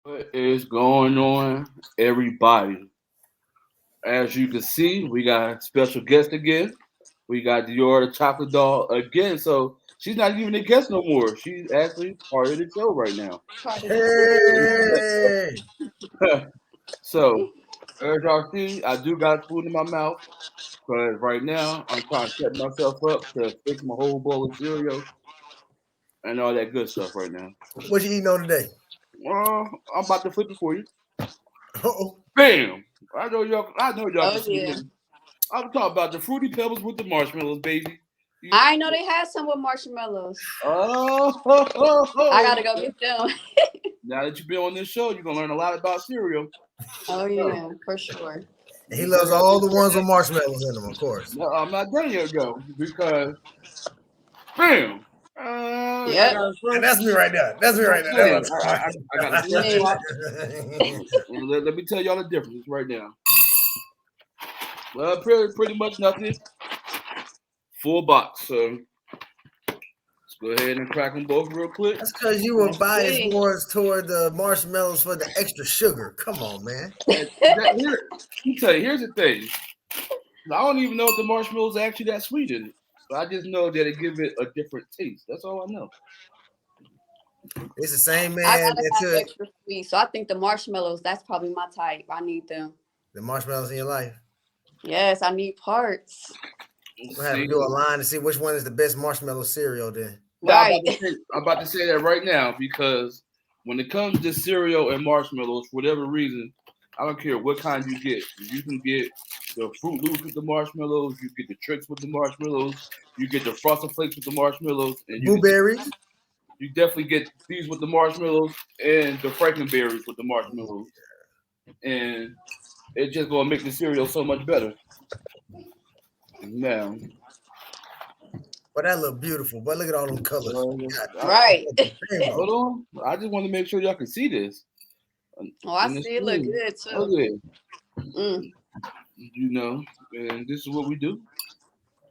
What is going on, everybody? As you can see, we got a special guest again. We got Dior, the chocolate doll, again. So she's not even a guest no more. She's actually part of the show right now. Part of the Hey, So, as y'all see, I do got food in my mouth because right now I'm trying to set myself up to fix my whole bowl of cereal and all that good stuff right now. what you eating on today? I'm about to flip it for you. Oh, Bam! I know y'all can Oh see yeah. me. I'm talking about the fruity pebbles with the marshmallows, baby. You, I know they had some with marshmallows. oh, ho, ho, I ho. gotta go get them. Now that you've been on this show, you're gonna learn a lot about cereal. Oh So, yeah, for sure. and he before loves y'all all get the ones with started, marshmallows in them, of course. no, I'm not done yet, though, because bam, I Yep. got a And fresh. that's me right there. That's me I'm right there. saying, That's I got a what fresh Yeah. box, I'm and let me tell y'all the difference right now. Well, pretty much nothing. Full box. So let's go ahead and crack them both real quick. That's because you were Let's biased see. more toward the marshmallows for the extra sugar. Come on, man. And let me tell you, here's the thing. I don't even know if the marshmallows are actually that sweet in it. But I just know that it gives it a different taste. That's all I know. It's the same I man gotta that have took extra sweet, so I think the marshmallows. That's probably my type. I need them. the marshmallows in your life. Yes, I need parts. Let's We'll have see. to do a line to see which one is the best marshmallow cereal then. Now Right. I'm about to say that right now because when it comes to cereal and marshmallows, for whatever reason, I don't care what kind you get. You can get the Fruit Loops with the marshmallows, you get the Tricks with the marshmallows, you get the Frosted Flakes with the marshmallows, and Blueberries. you definitely get these with the marshmallows and the Frankenberries with the marshmallows, and it's just gonna make the cereal so much better. Now, But that look beautiful. But look at all them colors. uh, God, Right. rainbow. hold on, I just want to make sure y'all can see this Oh, I in the see it look screen. good Oh too. yeah, Mm. you know, and this is what we do.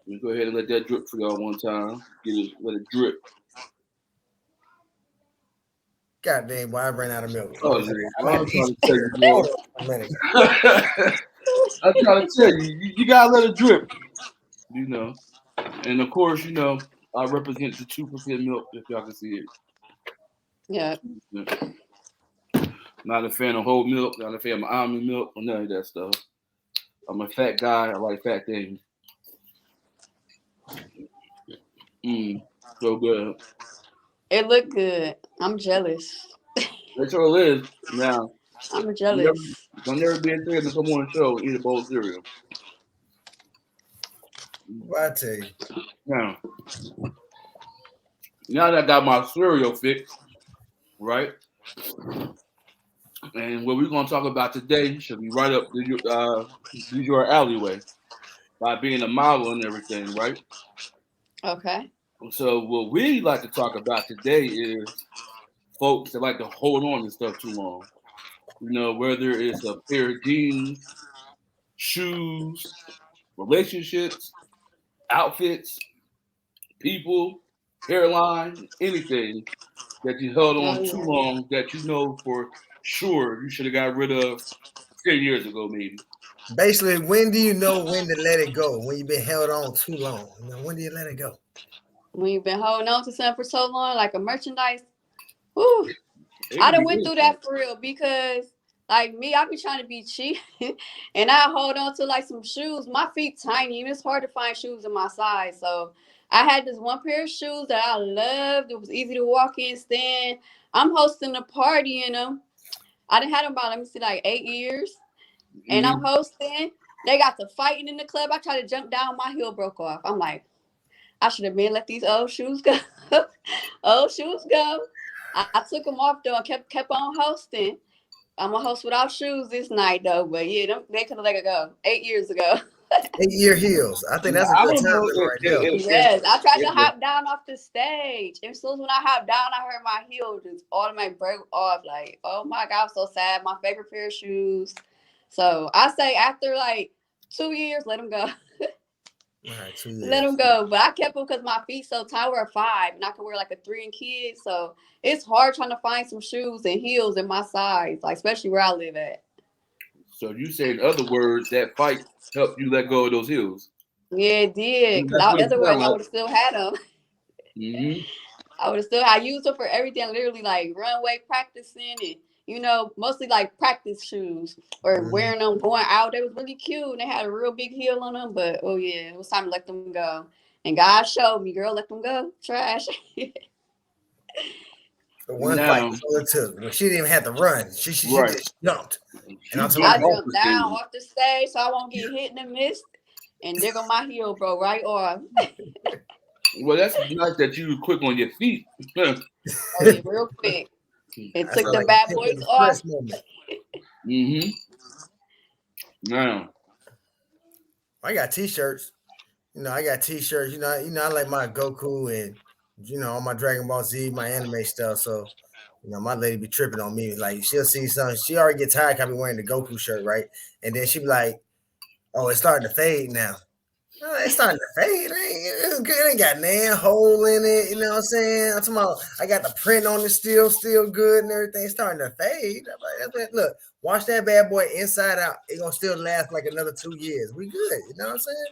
We go ahead and let that drip for y'all one time. Let it drip. God dang, boy, I ran out of milk. Oh Hold on a yeah, second. I well, might I'm have to eat trying some to tell chicken. you, boy. Hold on a minute. I'm trying to tell you, you gotta let it drip. You know, and of course, I represent the 2% milk. If y'all can see Yeah. it. Not a fan of whole milk. Not a fan of almond milk or none of that stuff. I'm a fat guy. I like fat things. So good. It look good. I'm jealous. That's all it is. Now, I'm you never, jealous. don't never be afraid to come on the show and eat a bowl of cereal. Well, I tell you. Now, now that I got my cereal fixed, right? And what we're gonna talk about today should be right up your alleyway by being a model and everything, right? Okay. So what we like to talk about today is folks that like to hold on to stuff too long. Whether it's a pair of jeans, shoes, relationships, outfits, people, hairline, anything that you held Oh on too yeah. long that you know for sure you should have got rid of 10 years ago, maybe. Basically, when do you know when to let it go? When you've been held on too long. When do you let it go? When you've been holding on to something for so long, like a merchandise. Whew. It I could done be went through anything. that for real because like me, I be trying to be cheap and I hold on to like some shoes. My feet tiny and it's hard to find shoes in my size. So I had this one pair of shoes that I loved. It was easy to walk in, stand. I'm hosting a party in them. I done had them about, let me see, like 8 years. And I'm Hmm. hosting. They got to fighting in the club. I tried to jump down, my heel broke off. I'm like, I should have been let these old shoes go. Old shoes go. I took them off though and kept on hosting. I'm gonna host without shoes this night though, but yeah, they could have let it go 8 years ago. 8 year heels. I think Now, that's a I good don't time know limit right there. Yes, I tried to if hop down off the stage. And as soon as when I hopped down, I heard my heel just automatically break off. Like, oh my god, I'm so sad. My favorite pair of shoes. So I say after like 2 years, let them go. All right, two Let them years. go. But I kept them because my feet so tight. I wear a 5, and I can wear like a 3 and kids. So it's hard trying to find some shoes and heels in my size, like especially where I live at. So you say, in other words, that fight helped you let go of those heels. Yeah, it did. Because That's what it otherwise, sounds I like. would have still had them. Hmm. I would have still. I used them for everything, literally like runway practicing and mostly like practice shoes or Mhm. wearing them going out. They was really cute and they had a real big heel on them. But oh yeah, it was time to let them go. And God showed me, girl, let them go. Trash. The one fight Now, is all it took. When she didn't even have to run, she right, just jumped. And she I'm talking about jumped I like, off the jumped down stage. off the stage so I won't get hit in the mist. And there go my heel, bro, right off. Well, that's nice that you were quick on your feet. Oh yeah, real quick. It I took feel the like a bad pimp boys in off. express moment. Hmm. Now, I got t-shirts. I got t-shirts. I like my Goku and all my Dragon Ball Z, my anime stuff. So, my lady be tripping on me. Like she'll see something. She already get tired. I be wearing the Goku shirt, right? And then she be like, "Oh, it's starting to fade now." It's starting to fade. It's good. It ain't got nan hole in it. You know what I'm saying? I'm talking about, I got the print on it still good and everything. It's starting to fade. I'm like, look, wash that bad boy inside out. It gonna still last like another 2 years. We good. You know what I'm saying?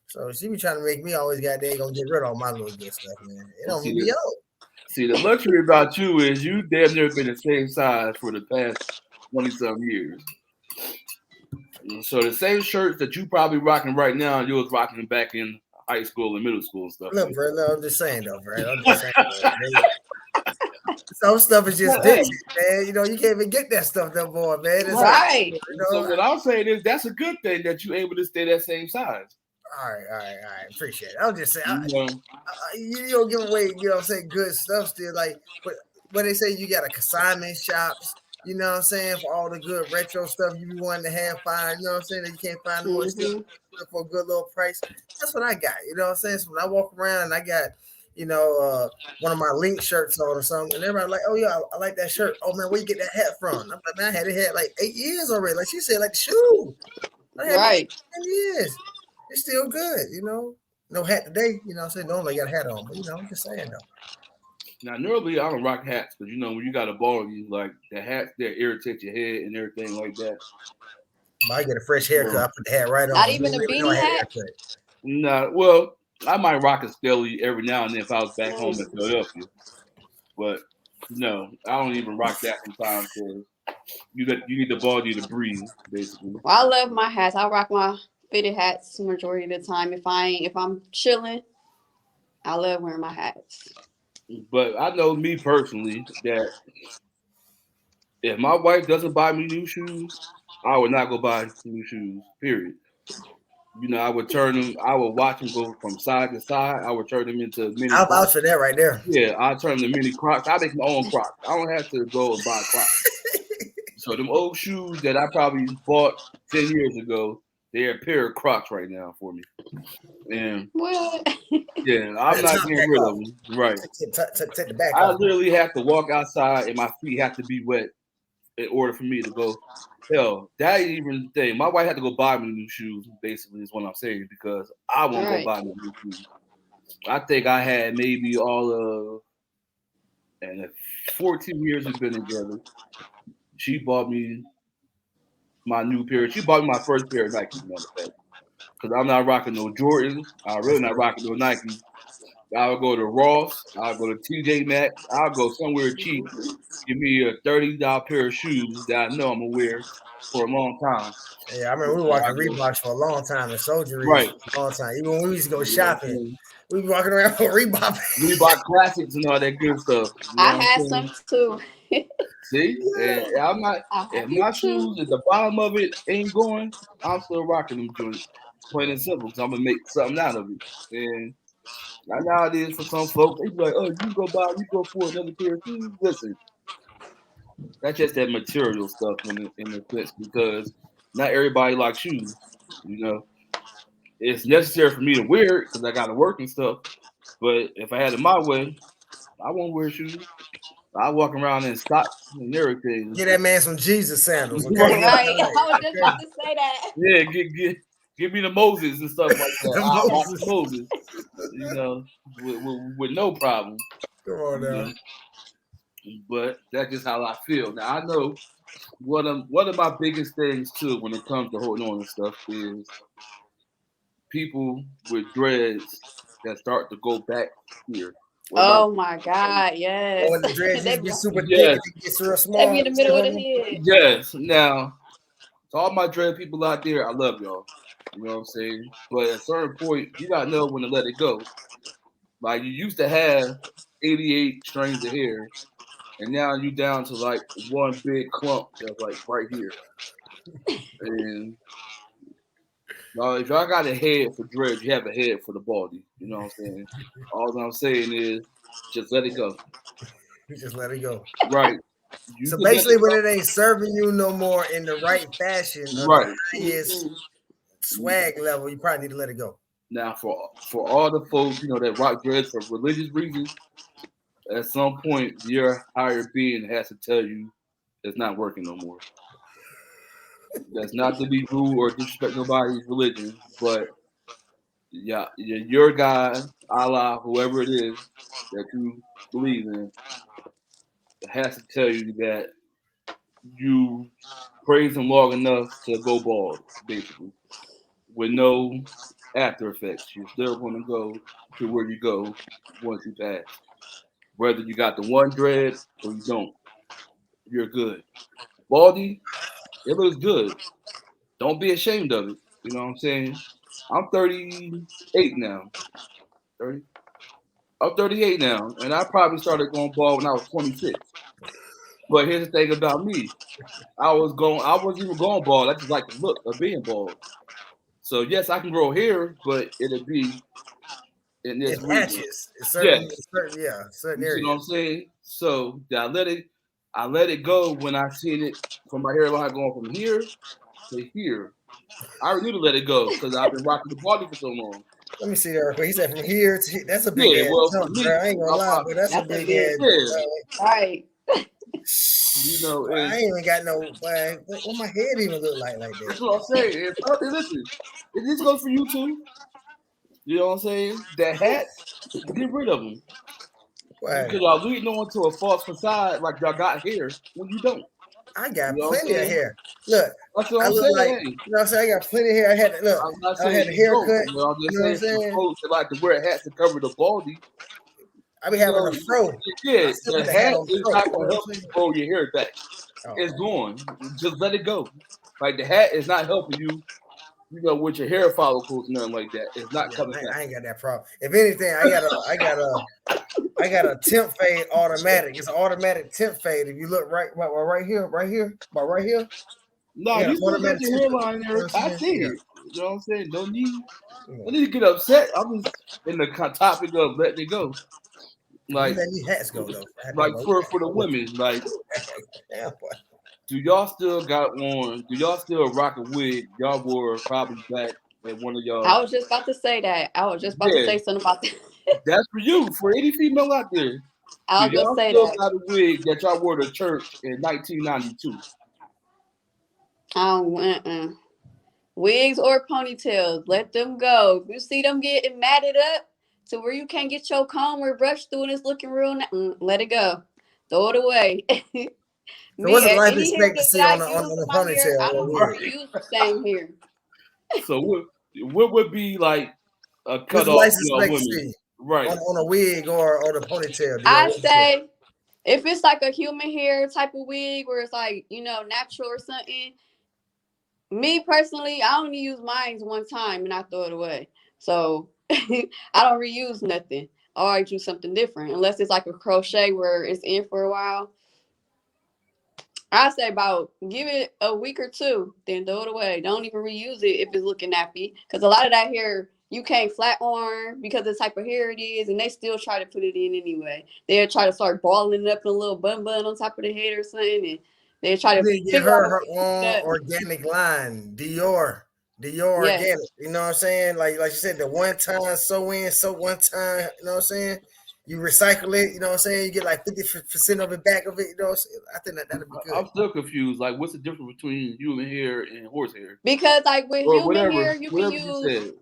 So she be trying to make me always got there gonna get rid of all my little good stuff, man. It well, don't even be old. see, the luxury about you is you damn near been the same size for the past 20 some years. So the same shirts that you probably rocking right now, you was rocking back in high school and middle school and stuff Look, like bro, look, I'm just saying though, bro. I'm just saying, bro. Some stuff is just that. vintage, man. You can't even get that stuff no more, man. It's Right. like, Right. So what I'm saying is that's a good thing that you able to stay that same size. all right. Appreciate it. I'm just saying, You know, you don't give away, what I'm saying, good stuff still. Like, but when they say you got a consignment shops, you know what I'm saying, for all the good retro stuff you be wanting to have find, you know what I'm saying, that you can't find no more, still Hmm. for a good little price. That's what I got. You know what I'm saying? So when I walk around and I got, one of my link shirts on or something, and everybody like, oh yeah, I like that shirt. Oh man, where you get that hat from? I'm like, man, I had it had like 8 years already. Like she said, like the shoe. I had it Right. 10 years. It's still good. No hat today, what I'm saying? Normally I got a hat on, but I'm just saying though. now normally I don't rock hats because when you got a ball, you like the hats that irritate your head and everything like that. But I get a fresh haircut, So I put the hat right Not on. You even wouldn't a even know I beanie had a hat. haircut. nah, well, I might rock a Skelly every now and then if I was back home in Mm. Philadelphia, but no, I don't even rock that sometimes because you need the ball to breathe basically. Well, I love my hats. I rock my fitted hats majority of the time. If I'm chilling, I love wearing my hats. But I know me personally that if my wife doesn't buy me new shoes, I would not go buy new shoes. Period. I would turn them. I would watch them go from side to side. I would turn them into mini I'll Crocs. vouch for that right there. Yeah, I turn them to mini Crocs. I make my own Crocs. I don't have to go and buy Crocs. So them old shoes that I probably bought 10 years ago, they're a pair of Crocs right now for me. And What? yeah, I'm Take the not top getting back rid of off. them. Right. Take the back I off. literally have to walk outside and my feet have to be wet in order for me to go. Hell, that ain't even the thing. My wife had to go buy me new shoes. Basically, is what I'm saying because I All won't go right. buy me new shoes. I think I had maybe all of and 14 years we've been together. She bought me my new pair. She bought me my first pair of Nikes, matter of fact. Because I'm not rocking no Jordans. I'm really That's not right. rocking no Nikes. I'll go to Ross. I'll go to TJ Maxx. I'll go somewhere cheap. Give me a $30 pair of shoes that I know I'm gonna wear for a long time. Yeah, I remember we were Before I walking go. Reeboks for a long time and soldieries Right. for a long time. Even when we used to go You know what I'm shopping, saying? we be walking around with Reebok. Reebok classics and all that good stuff. You know I what I'm had some saying? too. See, and Yeah. I'm not. I If had them my too. shoes at the bottom of it ain't going, I'm still rocking them joints, plain and simple. Cause I'm gonna make something out of it. And I know it is for some folks. They be like, "Oh, you go for another pair of shoes." Listen, that's just that material stuff in the sense because not everybody likes shoes. You know, it's necessary for me to wear it because I got to work and stuff. But if I had it my way, I won't wear shoes. I walk around in socks and everything. Get that man some Jesus sandals, okay? Right. He'll be Right. all right. I was just Okay. about to say that. Yeah, get. Give me the Moses and stuff like that. The I'll rock the Moses. Moses, you know, with no problem. Come on You now. know, but that's just how I feel. Now I know one of my biggest things too when it comes to holding on and stuff is people with dreads that start to go back here. What about Oh my God, yes. When the dreads used they to be get on, super thick yes, and it gets real they be small. in the middle of the head. yes. Now to all my dread people out there, I love y'all. You know what I'm saying? But at a certain point, you gotta know when to let it go. Like you used to have 88 strands of hair, and now you down to like one big clump that's like right here. And if y'all got a head for dreads, you have a head for the body. You know what I'm saying? All I'm saying is just let it go. You just let it go. Right. You So can let it basically, when go. it ain't serving you no more in the right fashion or the Right. highest swag level, you probably need to let it go. Now for all the folks, that rock dreads for religious reasons, at some point your higher being has to tell you it's not working no more. That's not to be rude or disrespect nobody's religion, but yeah, your God, Allah, whoever it is that you believe in, has to tell you that you praise him long enough to go bald, basically, with no after effects. You're still going to go to where you go once you pass. Whether you got the one dread or you don't, you're good. Baldy, it looks good. Don't be ashamed of it. You know what I'm saying? I'm 38 now. 30. I'm 38 now, and I probably started going bald when I was 26. But here's the thing about me: I wasn't even going bald. I just like the look of being bald. So yes, I can grow hair, but it'll be in In this region. patches, Yes, certain you see what areas. I'm saying. So I let it go when I seen it from my hairline going from here to here. I already knew to let it go because I've been rocking the body for so long. Let me see there. He said from here to here. That's a big Yeah, ass well, for jump, bro. me, I ain't gonna I lie, probably but that's a That's a big big, ass. yeah, right. Boy, I and ain't even got no. Boy, what my head even look like that? that's what I'm saying. Listen, this goes for you too. You know what I'm saying? The hats, get rid of them Boy, because y'all leading on to a false facade like y'all got hair when you don't. I You got know what I'm plenty of saying? hair. Look, That's what I I'm look saying. like, Hey, what I'm saying? I got plenty of hair. I had look, I'm not I saying had a you don't. haircut. I'm You just know what I'm saying for saying? folks that like to wear hats to cover the baldy. I be You having know, a fro. yeah, I still the put a hat hat on the is fro. not You know gonna what help I'm you saying? grow your hair back. It's Oh, gone. Just let it go. Like the hat is not helping you. With your hair follicles, nothing like that. It's not yeah, coming back. I ain't got that problem. If anything, I got a temp fade automatic. It's an automatic temp fade. If you look about right here, I No, got an you still got automatic your temp fade. hairline You know what there. I'm I saying? see Yeah. it. You know what I'm saying? No Yeah. need to get upset. I'm just in the topic of letting it go. You Like, let these hats go though. like for the women, like, Damn, boy. do y'all still got on? Do y'all still rock a wig? Y'all wore probably back at one of y'all. I was just about to say that. I was just about to Yeah, say something about that. that's for you. For any female out there, do I was gonna y'all say still that. got a wig that y'all wore to church in 1992? Uh-uh. Wigs or ponytails, let them go. If you see them getting matted up to where you can't get your comb or brush through and it's looking real, let it go. Throw it away. So what's Me, the life any hair expectancy that on I use the in my hair, ponytail I or don't wig? Right. reuse the same hair. So what would be like a What's the cutoff life for y'all women? expectancy Right. on a wig or the ponytail, Dior? I What you say? say if it's like a human hair type of wig where it's like, natural or something, me personally, I only use mine one time and I throw it away. So I don't reuse nothing. Or I do something different. Unless it's like a crochet where it's in for a while. I say about give it a week or two, then throw it away. Don't even reuse it if it's looking nappy. Because a lot of that hair you can't flat iron because of the type of hair it is, and they still try to put it in anyway. They'll try to start balling it up in a little bun on top of the head or something, and they try You to need to get figure out a her way to do own that. organic line, Dior Yes. organic. You know what I'm saying? Like you said, the one time sew in, so one time. You know what I'm saying? you recycle it. You know what I'm saying? You get like 50% of it back of it. You know what I'm saying? I think that'll be good. I'm still confused. Like, what's the difference between human hair and horse hair, Because like with or human whatever, hair, you can whatever you use said?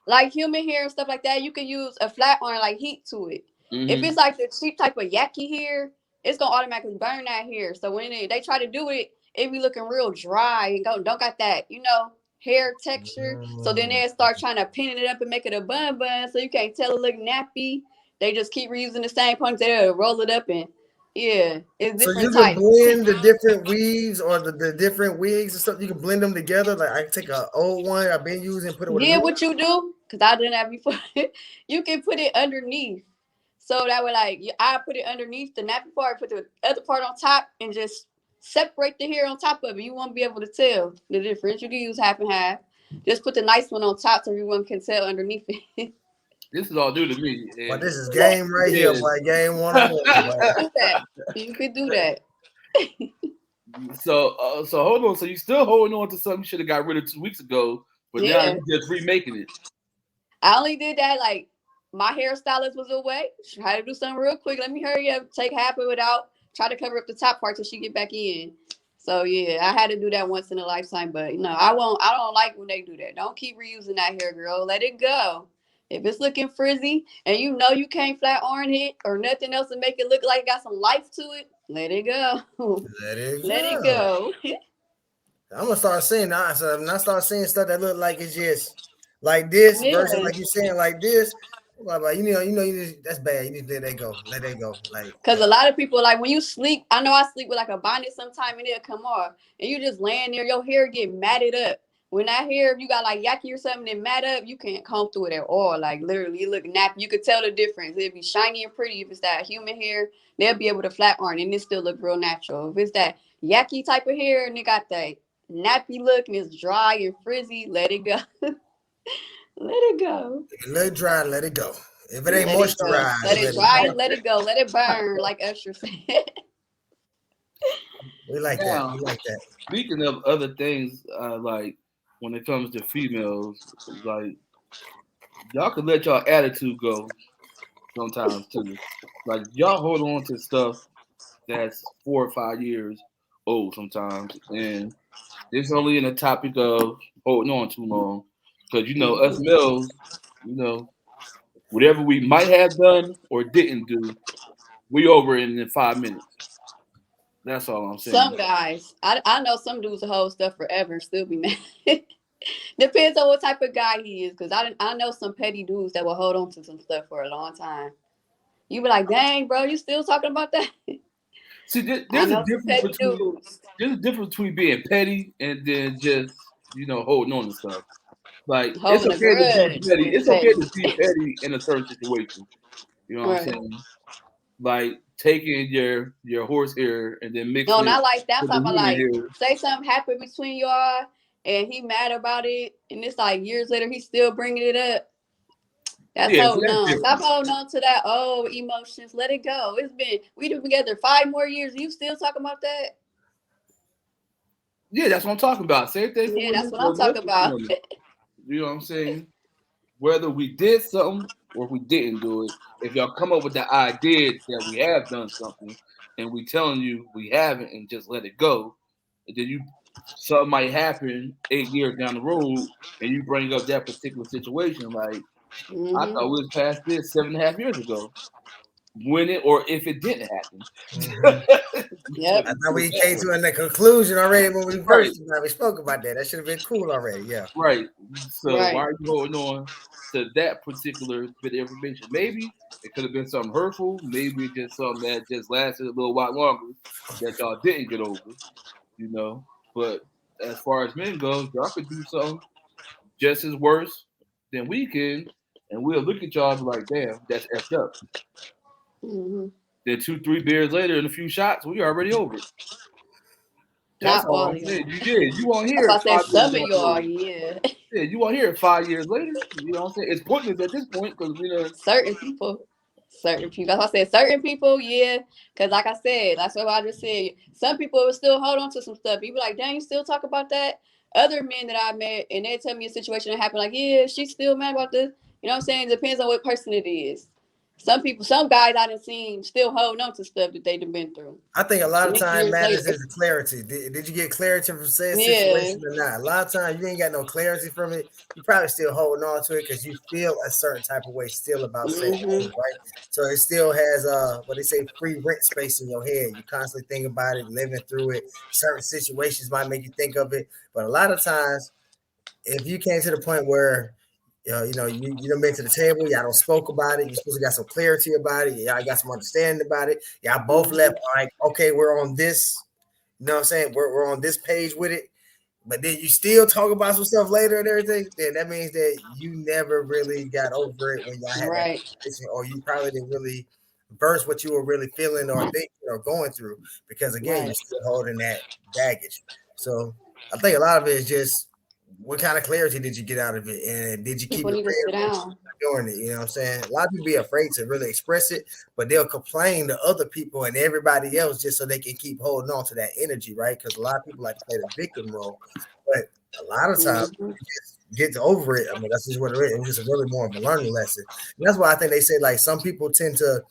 like human hair and stuff like that. You can use a flat iron like heat to it. If Hmm. it's like the cheap type of yaki hair, it's gonna automatically burn that hair. So when they try to do it, it be looking real dry and don't got that hair texture. So then Mm. they start trying to pin it up and make it a bun, so you can't tell it look nappy. They just keep reusing the same ponytail, roll it up, and yeah, it's So you different can types. blend the different weaves or the different wigs and stuff. You can blend them together. Like I can take a old one I've been using, put it with a Yeah, new one. what you do? Cause I done that before. You can put it underneath, so that way, like I put it underneath the nappy part, put the other part on top, and just separate the hair on top of it. You won't be able to tell the difference. You can use half and half. Just put the nice one on top so everyone can tell underneath it. This is all new to me, But this is Yeah, game right here, and boy. Game yeah. 101, you boy. could do that. You could do that. So hold on. So you still holding on to something you should have got rid of 2 weeks ago, but now Yeah. you just remaking it. I only did that like my hairstylist was away. She had to do something real quick. Let me hurry up, take half of it out, try to cover up the top part till she get back in. So yeah, I had to do that once in a lifetime. But no, I won't. I don't like when they do that. Don't keep reusing that hair, girl. Let it go. If it's looking frizzy and you know you can't flat iron it or nothing else to make it look like it got some life to it, let it go. Let it Let it go. go. I'm gonna start seeing now. So when I start seeing stuff that look like it's just like this versus Yeah. like you saying like this, like, that's bad. You need to let that go. Let that go. Like Cause a lot of people like when you sleep. I know I sleep with like a bonnet sometime and it'll come off, and you just laying there, your hair get matted up. When that hair, if you got like yaki or something that mat up, you can't comb through it at all. Like literally, it look nappy. You could tell the difference. It'd be shiny and pretty. If it's that human hair, they'll be able to flat iron and it still look real natural. If it's that yaki type of hair and it got that nappy look and it's dry and frizzy, let it go. Let it go. let it dry, let it go. If it ain't Let it go. Let moisturized, it let it dry go. and let it go. Let it burn, like Usher said. We like that. Now, We like that. speaking of other things, like when it comes to females, like y'all can let y'all attitude go sometimes too. Like y'all hold on to stuff that's 4 or 5 years old sometimes, and it's only in the topic of holding on too long because us Mhm. males, you know whatever we might have done or didn't do, we over it in 5 minutes. That's all I'm saying. Some guys, I know some dudes will hold stuff forever and still be mad. Depends on what type of guy he is, because I know some petty dudes that will hold on to some stuff for a long time. You be like, dang, bro, you still talking about that? See, I there's a know some difference petty between dudes. being petty and then just holding on to stuff. Like it's Holding a okay to be grudge petty. is It's okay petty. to be petty in a certain situation. You know what I'm Right. saying? Like taking your horse hair and then No, mixing it not like that. I'm with the talking about human like, hair. say something happened between y'all and he mad about it, and it's like years later he still bringing it up. That's Yeah, so holding that's on. Stop different. holding on to that old emotions. Let it go. We been together 5 more years. You still talking about that? Yeah, that's what I'm talking about. Same thing for Yeah, women that's what or I'm talking most about. women. You know what I'm saying? Whether we did something or if we didn't do it, if y'all come up with the idea that we have done something and we telling you we haven't and just let it go, and then something might happen 8 years down the road and you bring up that particular situation like I Hmm. thought we was past this 7.5 years ago. When it or if it didn't happen. Hmm. Let Yep. me I thought put it we that came way. to a conclusion already when we Right. first we spoke about that. That should have been cool already. Yeah. Right. So why Right. are you holding on to that particular bit of information? Maybe it could have been something hurtful. Maybe it's just something that just lasted a little while longer that y'all didn't get over, you know. But as far as men goes, y'all could do something just as worse than we can, and we'll look at y'all and be like, damn, that's effed up. Hmm. Then 2, 3 beers later and a few shots, we already over it. That's Not all all I'm of saying. y'all. You won't That's hear why it I said 5 years some of down the y'all, road. yeah. Yeah, you won't hear it 5 years later. You know what I'm saying? It's pointless at this point because we done. Certain people. Certain people. That's why I said certain people, yeah. Because like I said, that's what I just said. Some people will still hold on to some stuff. You be like, dang, you still talk about that? Other men that I met and they tell me a situation that happened, like, yeah, she's still mad about this. You know what I'm saying? Depends on what person it is. Some people, some guys I done seen still holding on to stuff that they done been through. I think a lot of time Years matters later. is the clarity. Did you get clarity from said Yeah. situation or not? A lot of times you ain't got no clarity from it. You probably still holding on to it because you feel a certain type of way still about said Hmm. thing, right? So it still has what they say free rent space in your head. You constantly think about it, living through it. Certain situations might make you think of it, but a lot of times if you came to the point where you done been to the table, y'all don't spoke about it, you supposed to got some clarity about it, y'all got some understanding about it, y'all both left Hmm. like, okay, we're on this, you know what I'm saying? We're on this page with it, but then you still talk about some stuff later and everything, then that means that you never really got over it when y'all had that Right. conversation, or you probably didn't really verse what you were really feeling or thinking or going through, because again, you're Right. still holding that baggage. So I think a lot of it is just what kind of clarity did you get out of it, and did you keep People it need to sit real down. during it? You know what I'm saying? A lot of people be afraid to really express it, but they'll complain to other people and everybody else just so they can keep holding on to that energy, right? Because a lot of people like to play the victim role, but a lot of times Hmm. get over it. I mean, that's just what it is. It was just really more of a learning lesson. And that's why I think they say like some people tend to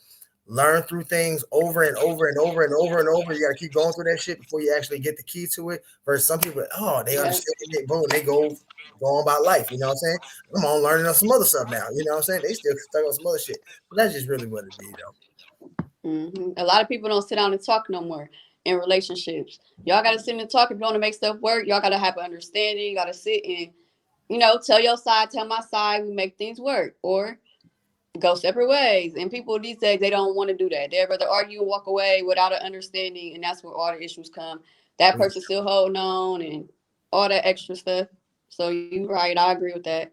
learn through things over and over and over and over and over. You got to keep going through that shit before you actually get the key to it. Versus some people, oh, they Yeah. understand it, boom, they go on about life. You know what I'm saying? I'm on learning on some other stuff now. You know what I'm saying? They still stuck on some other shit. But that's just really what it be, though. A lot of people don't sit down and talk no more in relationships. Y'all got to sit and talk if you want to make stuff work. Y'all got to have an understanding. You got to sit and, tell your side, tell my side. We make things work, or go separate ways. And people these days, they don't want to do that. They'd rather argue and walk away without an understanding, and that's where all the issues come. That person still holding on and all that extra stuff. So you right, I agree with that.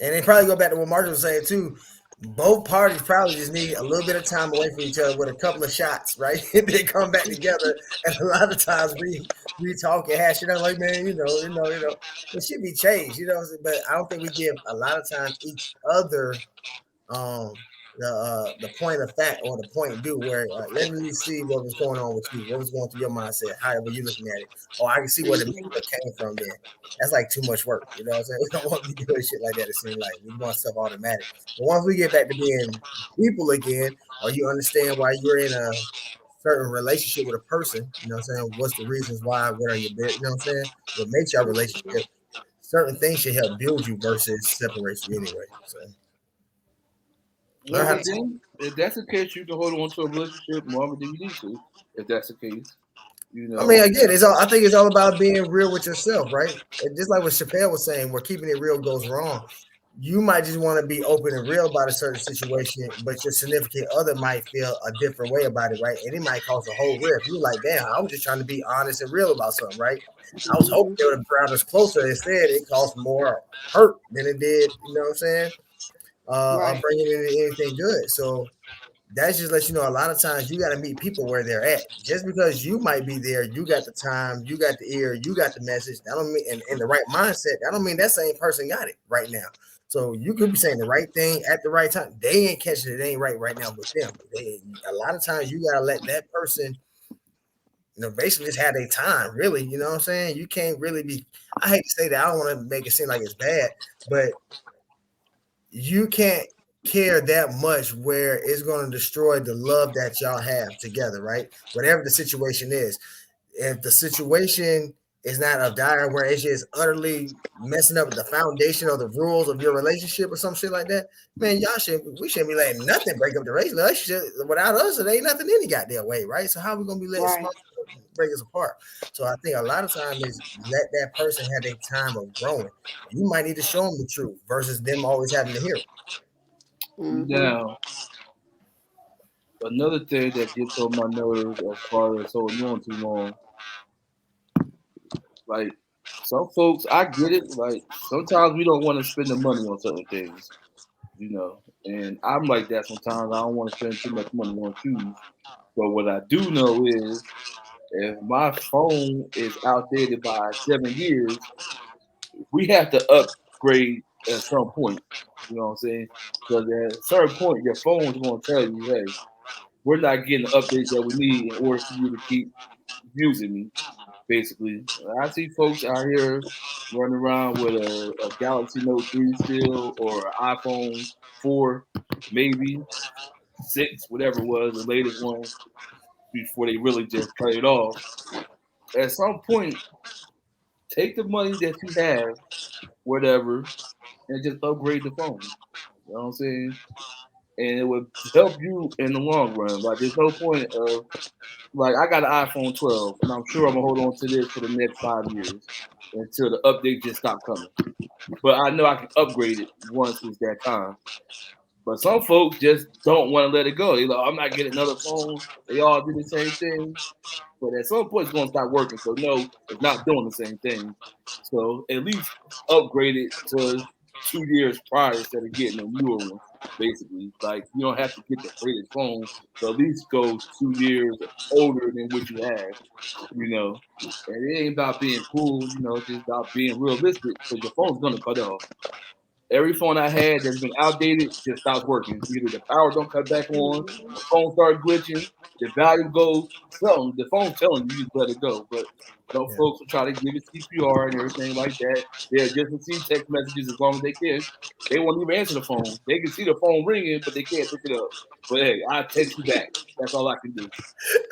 And they probably go back to what Marcus was saying too. Both parties probably just need a little bit of time away from each other with a couple of shots, right? They come back together, and a lot of times we talk and hash it out like, man, it should be changed, you know. But I don't think we give a lot of time each other um the point of fact or the point due where let me see what was going on with you, what was going through your mindset, however you looking at it. Oh, I can see where the Hmm. mix came from then. That's like too much work, you know what I'm saying? We don't want to be doing shit like that. It seems like we want stuff automatic. But once we get back to being people again, or you understand why you're in a certain relationship with a person, you know what I'm saying? What's the reasons why, what are your you know what I'm saying? What makes your relationship, certain things should help build you versus separate you anyway. So learn Well, how and to. then if that's the case, you can hold on to a relationship longer than you need to. If that's the case, you I mean, know. again, it's all. I think it's all about being real with yourself, right? And just like what Chappelle was saying, where keeping it real goes wrong. You might just want to be open and real about a certain situation, but your significant other might feel a different way about it, right? And it might cause a whole rift. You're like, damn, I was just trying to be honest and real about something, right? I was hoping Hmm. they would have brought us closer. Instead, it caused more hurt than it did. You know what I'm saying? Right. Bringing in anything good. So that just lets you know a lot of times you got to meet people where they're at. Just because you might be there, you got the time, you got the ear, you got the message. That don't mean in the right mindset. That don't mean that same person got it right now. So you could be saying the right thing at the right time. They ain't catching it. They ain't right now with them. A lot of times you gotta let that person, basically just have their time. Really, you know what I'm saying? You can't really be. I hate to say that. I don't want to make it seem like it's bad, but you can't care that much where it's going to destroy the love that y'all have together, right? Whatever the situation is. If the situation is not of dire where it's just utterly messing up the foundation or the rules of your relationship or some shit like that, man, we shouldn't be letting nothing break up the relationship. Without us, it ain't nothing any goddamn way, right? So how we gonna be letting Right. small stuff break us apart? So I think a lot of time is let that person have a time of growing. You might need to show them the truth versus them always having to hear it. Hmm. Now, another thing that gets on my nerves as far as holding on too long, like some folks, I get it. Like sometimes we don't want to spend the money on certain things, and I'm like that sometimes. I don't want to spend too much money on shoes. But what I do know is if my phone is outdated by 7 years, we have to upgrade at some point. You know what I'm saying? Because at a certain point, your phone is going to tell you, hey, we're not getting the updates that we need in order for you to keep using me. basically. I see folks out here running around with a Galaxy Note 3 still or an iPhone 4, maybe 6, whatever it was, the latest one, before they really just cut it off. At some point, take the money that you have, whatever, and just upgrade the phone. You know what I'm saying? And it would help you in the long run. Like, there's no point of, like, I got an iPhone 12, and I'm sure I'm gonna hold on to this for the next 5 years until the update just stop coming. But I know I can upgrade it once it's that time. But some folks just don't want to let it go. They like, I'm not getting another phone. They all do the same thing. But at some point, it's going to stop working. So, no, it's not doing the same thing. So, at least upgrade it to 2 years prior instead of getting a newer one, basically. Like, you don't have to get the latest phone, but at least go 2 years older than what you have, you know. And it ain't about being cool, it's just about being realistic because your phone's going to cut off. Every phone I had that's been outdated just stops working. Either the power don't cut back on, Mhm. the phone starts glitching, the value goes something. The phone's telling you, you just let it go. But some Yeah. folks will try to give it CPR and everything like that. They'll just receive text messages as long as they can. They won't even answer the phone. They can see the phone ringing, but they can't pick it up. But hey, I text you back. That's all I can do.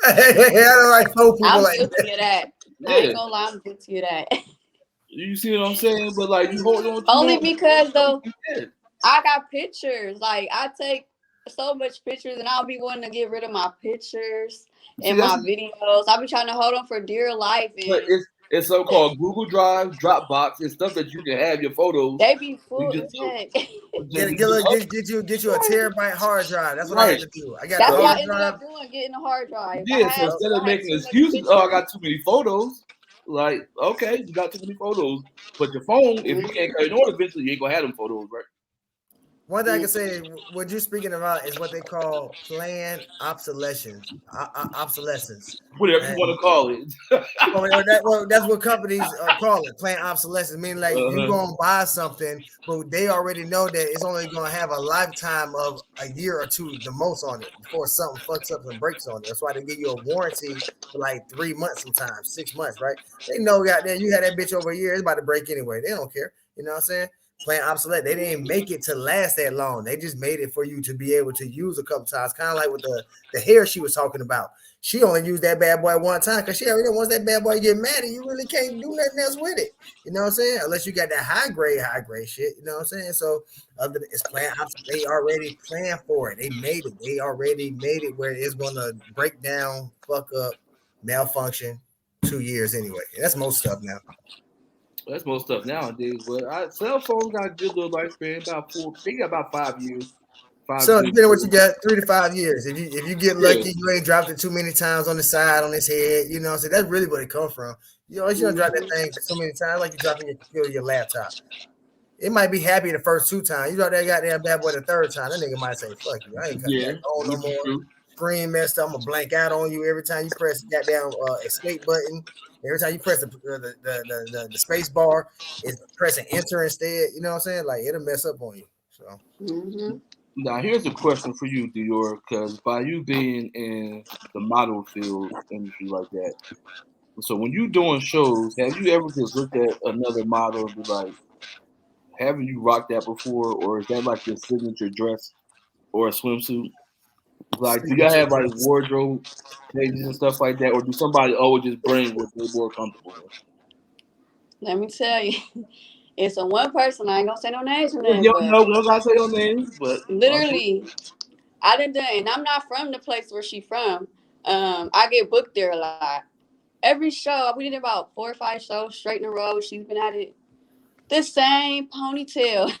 I don't like phone people I'm like guilty of that. I Yeah, ain't gonna lie, I'm guilty of that. you see what I'm saying? But like you hold on too Only long, because though you dead. I got pictures. Like I take so much pictures, and I'll be wanting to get rid of my pictures See, and that's my videos. I'll be trying to hold them for dear life, but and it's so-called Google Drive, Dropbox. It's stuff that you can have your photos. they be You full just as heck. just you just up get you a terabyte hard drive. That's what I had right. to do. I got a That's what So hard I ended drive. up doing, getting a hard drive. I yeah, so had Yep. to. instead of I had making too many excuses, oh, I pictures. got too many photos. Like, okay, you got too many photos, but your phone, if you can't cut it on, eventually you ain't gonna have them photos, right? One thing I can Mm-hmm. say, what you're speaking about is what they call planned obsolescence. Obsolescence. Whatever you want to call it. Well, that's what companies call it, planned obsolescence. Meaning, like you Uh-huh. go and buy something, but they already know that it's only going to have a lifetime of a year or two, the most, on it before something fucks up and breaks on it. That's why they give you a warranty for like 3 months, sometimes 6 months, right? They know, goddamn, you had that bitch over a year, it's about to break anyway. They don't care. You know what I'm saying? Playing obsolete. They didn't make it to last that long. They just made it for you to be able to use a couple times. Kind of like with the hair she was talking about. She only used that bad boy one time because she already know once that bad boy get mad, and you really can't do nothing else with it. You know what I'm saying? Unless you got that high grade shit. You know what I'm saying? So other than it's plan, they already planned for it. They made it. They already made it where it's gonna break down, fuck up, malfunction. 2 years anyway. That's most stuff now. That's most stuff nowadays. But cell phones got a good little lifespan, about four. They got about 5 years, five So good depending on what you years. got, 3 to 5 years. If you get Yeah. lucky, you ain't dropped it too many times on the side, on his head. You know, so that's really where it come from. You don't drop that Mm-hmm. thing so many times, like you dropping your computer, your laptop. It might be happy the first 2 times. You drop that goddamn bad boy the third time. That nigga might say, "Fuck you, I ain't cutting Yeah, back on no which is more." true. Screen messed up. I'm gonna blank out on you every time you press the goddamn escape button. Every time you press the space bar, it's pressing enter instead. You know what I'm saying? Like it'll mess up on you. So. Mm-hmm. Now, here's a question for you, Dior, because by you being in the model field industry like that, so when you doing shows, have you ever just looked at another model and be like, haven't you rocked that before, or is that like your signature dress or a swimsuit? Like, do y'all Signature have like dress. wardrobe changes and stuff like that, or do somebody always just bring what they're more comfortable in? Let me tell you, it's a one person. I ain't gonna say no names or You nothing, don't but know, we don't gotta say your names, but literally, I done done, and I'm not from the place where she from. I get booked there a lot. Every show, we did about 4 or 5 shows straight in a row. She's been at it. The same ponytail.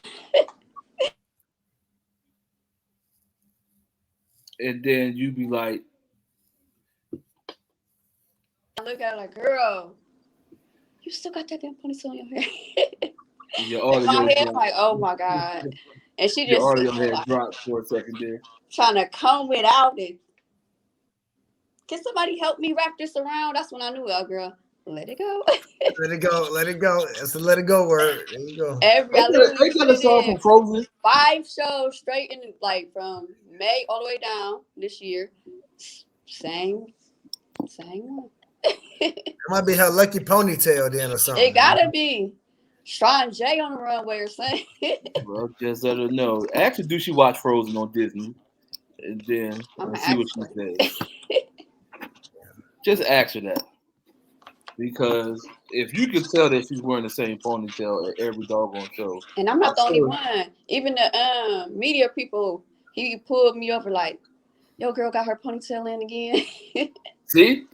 and then you be like, I look at her like, girl, you still got that damn ponytail in your hair. your In my audio head, I'm like, oh my dropped. God. And she Your just audio sitting there had like dropped for a second there. trying to comb it out. And can somebody help me wrap this around? That's when I knew, oh girl, let it go. Let it go. Let it go. It's a let it go word. There you go. I literally They got a song did from Frozen. 5 shows straight in, like from May all the way down this year. Same one. might be her lucky ponytail then or It something. gotta be Sean J on the runway or something. Well, just let her know. Actually, do she watch Frozen on Disney? And then I'm and gonna see what ask she her. says. Just ask her that because if you could tell that she's wearing the same ponytail at every doggone show, And I'm I'm not the only sure. one. Even the media people, he pulled me over like, "Yo, girl got her ponytail in again." See,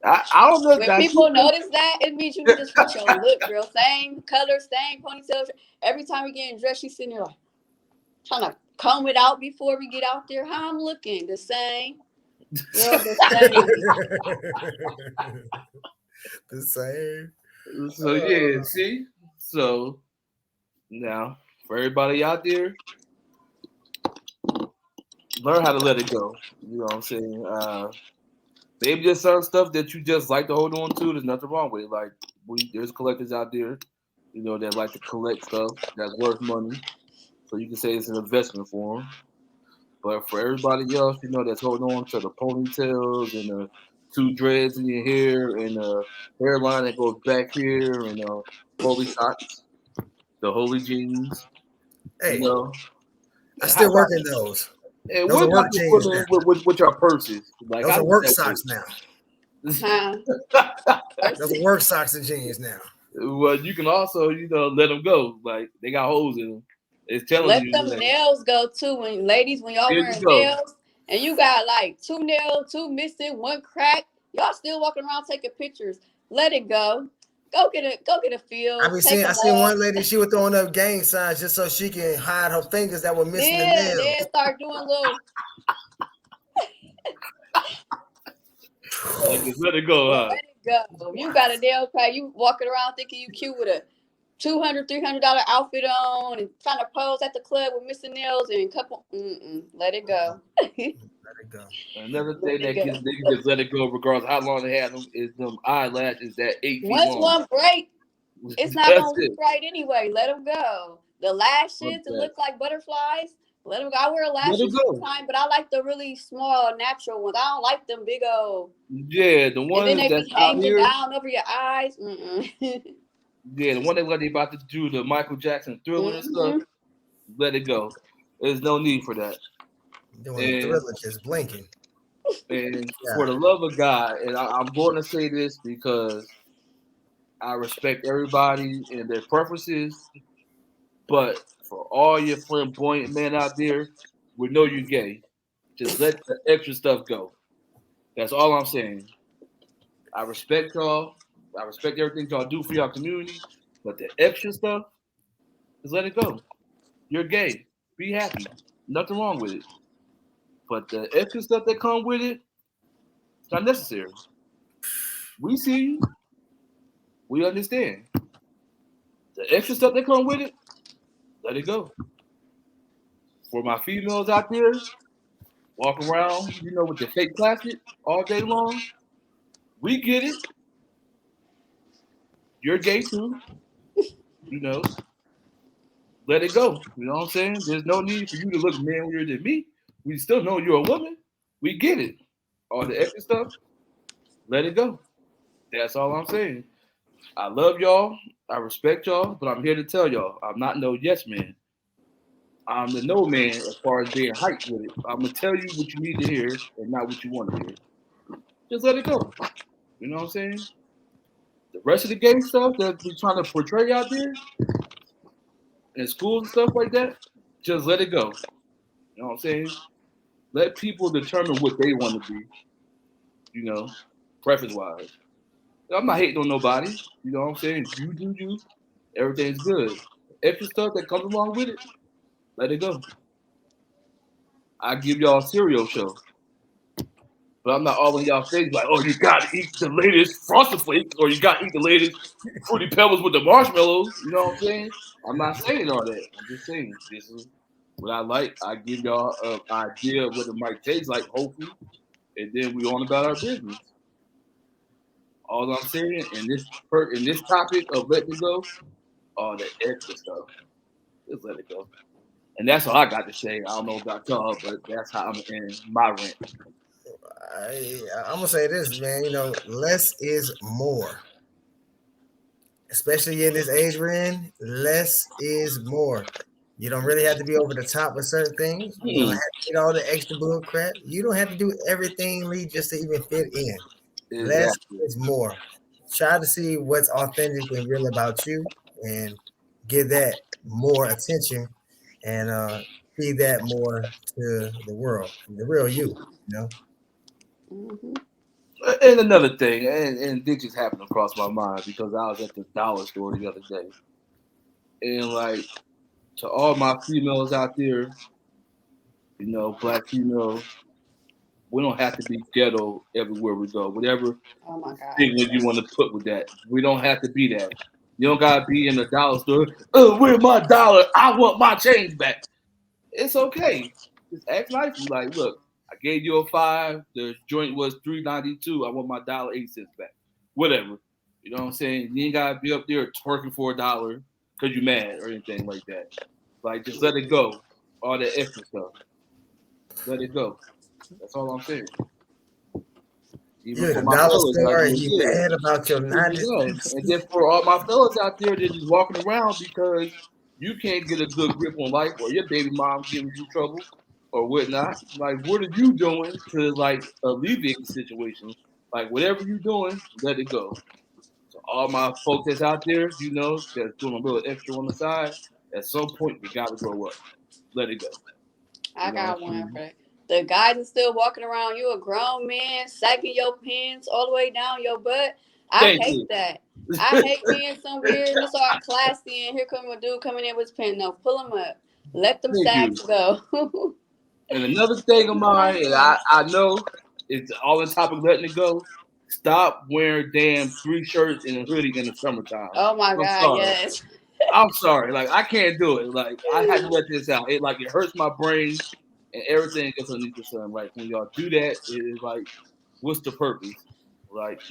I don't know. When Now she people notice that, it means you need to switch your look, girl. Same color, same ponytail. Every time we get dressed, she's sitting there like trying to comb it out before we get out there. How I'm looking, the same, girl, the same. The same. so yeah, see. So now for everybody out there, learn how to let it go. You know what I'm saying? Maybe there's certain stuff that you just like to hold on to. There's nothing wrong with it. Like there's collectors out there, that like to collect stuff that's worth money. So you can say it's an investment for them. But for everybody else, that's holding on to the ponytails and the two dreads in your hair and the hairline that goes back here and holy socks, the holy jeans, you Hey, know. I And how still about work in those. and Those what are about work the jeans now. women with your purses? Like Those how are does work that socks now. Huh? work? Those are Person. work socks and jeans now. Well, you can also, let them go. Like they got holes in them. It's telling Let you, them nails go too. When y'all here you wearing go. nails and you got like two nails, two missing, one crack, y'all still walking around taking pictures. Let it go. Go get a I feel. be Take seeing. I them seen off. one lady. She was throwing up gang signs just so she can hide her fingers that were missing the Then nails. start doing little. Just let it go, Let huh? it go. You got a nail crack. You walking around thinking you cute with a $200, $300 outfit on and trying to pose at the club with missing nails and couple. Let it go. Let Let it go. Another thing it that go. they can just let it go, regardless of how long they have them, is them eyelashes that 8 feet Once long. one break, it's not That's gonna look it. right anyway. Let them go. The Fuck lashes to that. look like butterflies. Let them go. I wear Let it lashes go. sometimes, but I like the really small, natural ones. I don't like them big old. Yeah, the And then ones they that's be out hanging here. down over your eyes. Mm-mm. Yeah, the one that what they about to do the Michael Jackson Thriller and stuff. hmm Let it go. There's no need for that. Doing a And thriller, just blinking. for Yeah. the love of God, and I'm going to say this because I respect everybody and their preferences, but for all your flamboyant men out there, we know you gay. Just let the extra stuff go. That's all I'm saying. I respect y'all. I respect everything y'all do for your community, but the extra stuff, just let it go. You're gay. Be happy. Nothing wrong with it. But the extra stuff that come with it, it's not necessary. We see you. We understand. The extra stuff that come with it, let it go. For my females out there, walk around, with the fake plastic all day long. We get it. You're gay too. You know, let it go. You know what I'm saying? There's no need for you to look manlier than me. We still know you're a woman. We get it. All the extra stuff, let it go. That's all I'm saying. I love y'all. I respect y'all, but I'm here to tell y'all I'm not no yes man. I'm the no man as far as being hyped with it. I'm gonna tell you what you need to hear and not what you want to hear. Just let it go. You know what I'm saying? The rest of the gay stuff that we trying to portray out there in schools and stuff like that, just let it go. You know what I'm saying? Let people determine what they want to be, you know, preference wise. I'm not hating on nobody. You know what I'm saying? You do you. Everything's good. Extra stuff that comes along with it, let it go. I give y'all a cereal show. But I'm not all in y'all face like, oh, you gotta eat the latest Frosted Flakes or you gotta eat the latest Fruity Pebbles with the marshmallows. You know what I'm saying? I'm not saying all that. I'm just saying this is what I like. I give y'all an idea of what it might taste like, hopefully, and then we on about our business. All I'm saying in this topic of letting it go, all the extra stuff, just let it go. And that's all I got to say. I don't know about y'all, but that's how I'm in my rant. I'm gonna say this, man. Less is more, especially in this age we're in. Less is more. You don't really have to be over the top with certain things. You don't have Hmm, to get all the extra bull crap. You don't have to do everything, Lee, just to even fit in. Less exactly. is more. Try to see what's authentic and real about you, and give that more attention, and feed that more to the world, the real you. You know. Hmm. And another thing, and this just happened to cross my mind because I was at the dollar store the other day, and like to all my females out there, black females, we don't have to be ghetto everywhere we go. Whatever Oh my God, stigma you want yes. to put with that, we don't have to be that. You don't gotta be in the dollar store. Oh, where's my dollar? I want my change back. It's okay. Just act nicely. Like, look, I gave you a 5. The joint was 3.92. I want my dollar 8 cents back. Whatever. You know what I'm saying? You ain't gotta be up there twerking for $1 because you mad or anything like that. Like, just let it go. All that extra stuff. Let it go. That's all I'm saying. Even You're for in a my dollar fellas out store there, and you yeah. mad about your 90 Yeah. cents. And then for all my fellas out there that just walking around because you can't get a good grip on life or your baby mom giving you trouble or whatnot. Like, what are you doing to like alleviate the situation? Like, whatever you're doing, let it go. So all my folks that's out there, that's doing a little extra on the side, at some point you gotta grow up. Let it go. You I know what got I'm one saying? for that. The guys are still walking around. You a grown man, sagging your pants all the way down your butt. I Thank hate you. that. I hate being somewhere and it's all classy and here come a dude coming in with his pants. No, pull them up. Let them Thank you. sags go. And another thing of mine, and Yeah. I know it's all the topic letting it go. Stop wearing damn 3 shirts and a hoodie in the summertime. Oh my I'm God, sorry. yes. I'm sorry. Like I can't do it. Like I had to let this out. It hurts my brain and everything gets underneath the sun. Like when y'all do that, it is like, what's the purpose? Like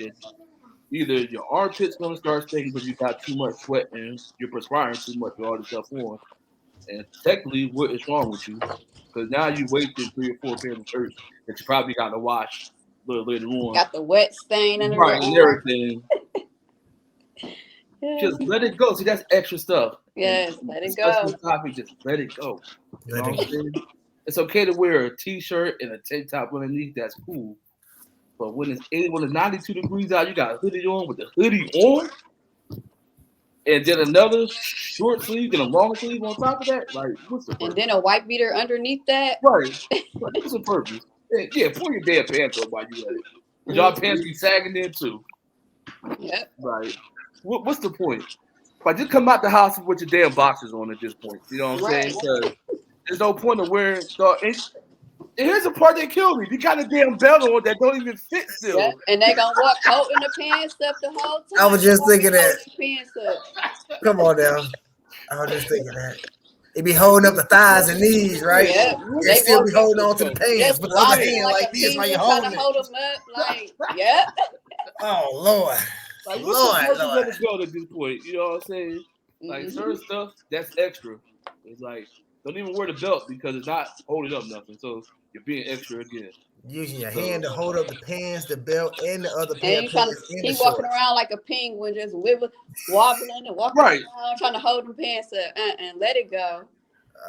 either your armpits gonna start stinking because you got too much sweat and you're perspiring too much with all this stuff on. And technically, what is wrong with you? Because now you wasted 3 or 4 pairs of shirts that you probably got to wash a little later on. Got the wet stain under Right, their and arm. everything. Yeah. Just let it go. See, that's extra stuff. And Yes, let it discussing go. this topic, just let it go. You know Let what it I'm go. saying? It's okay to wear a t-shirt and a tank top underneath. That's cool. But when it's 92 degrees out, you got a hoodie on with the hoodie on, and then another short sleeve and a long sleeve on top of that. Like, what's the And purpose? then a white beater underneath that. Right. Like, what's the purpose? Yeah, pull your damn pants up while you at it. Cause y'all pants Hmm. be sagging there too. Yep. Right. What's the point? Like, just come out the house with your damn boxers on at this point. You know what I'm saying? Right. Because there's no point of wearing. And here's the part that killed me. You got a damn belt on that don't even fit Yep. still. And they gonna walk holding the pants up the whole I time. was They just walking thinking that. holding the pants up. Come on now. I was just thinking that. They be holding up the thighs and knees, right? Yep. And What's They still be walking holding the on to the go? pants just with the other wobbling hand Right. like like a this while you're penguin trying to holding it. hold them up. Like, yep. Oh Lord. Like, what's the Lord, purpose Lord. of the belt at this point? You know what I'm saying? Like, certain Hmm. stuff, that's extra. It's like, don't even wear the belt because it's not holding up nothing. So you're being extra again. Using your hand So, to hold up the pants, the belt, and the other pair And of you trying to pants in the keep walking shorts. around like a penguin, just wobbling and walking right. around, trying to hold them pants up. And let it go.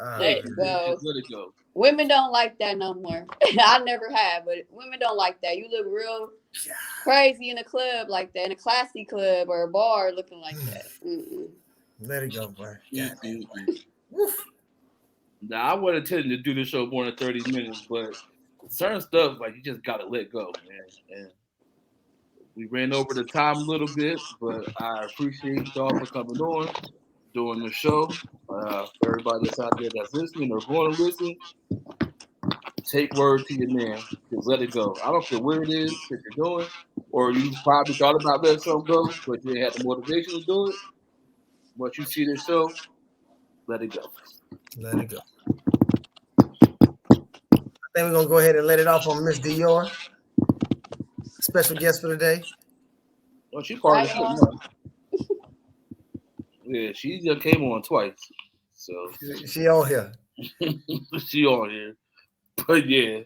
Oh Let Hey, it man. go. just let it go. Women don't like that no more. I never have, but women don't like that. You look real crazy in a club like that, in a classy club or a bar looking like that. Mm-mm. Let it go, boy. God damn boy. Mm-mm-mm. Woof. Now, I wasn't intending to do this show more than 30 minutes, but certain stuff, like, you just got to let go, man. And we ran over the time a little bit, but I appreciate y'all for coming on, doing the show. For everybody that's out there that's listening or going to listen, take word to your man. Just let it go. I don't care what it is that you're doing, or you probably thought about letting something go, but you didn't have the motivation to do it. Once you see this show, let it go. Let it go. I think we're gonna go ahead and let it off on Miss Dior, special guest for today. Well, she part of Right the show on. now. Yeah, she just came on twice, so She on here. she on here. But yeah,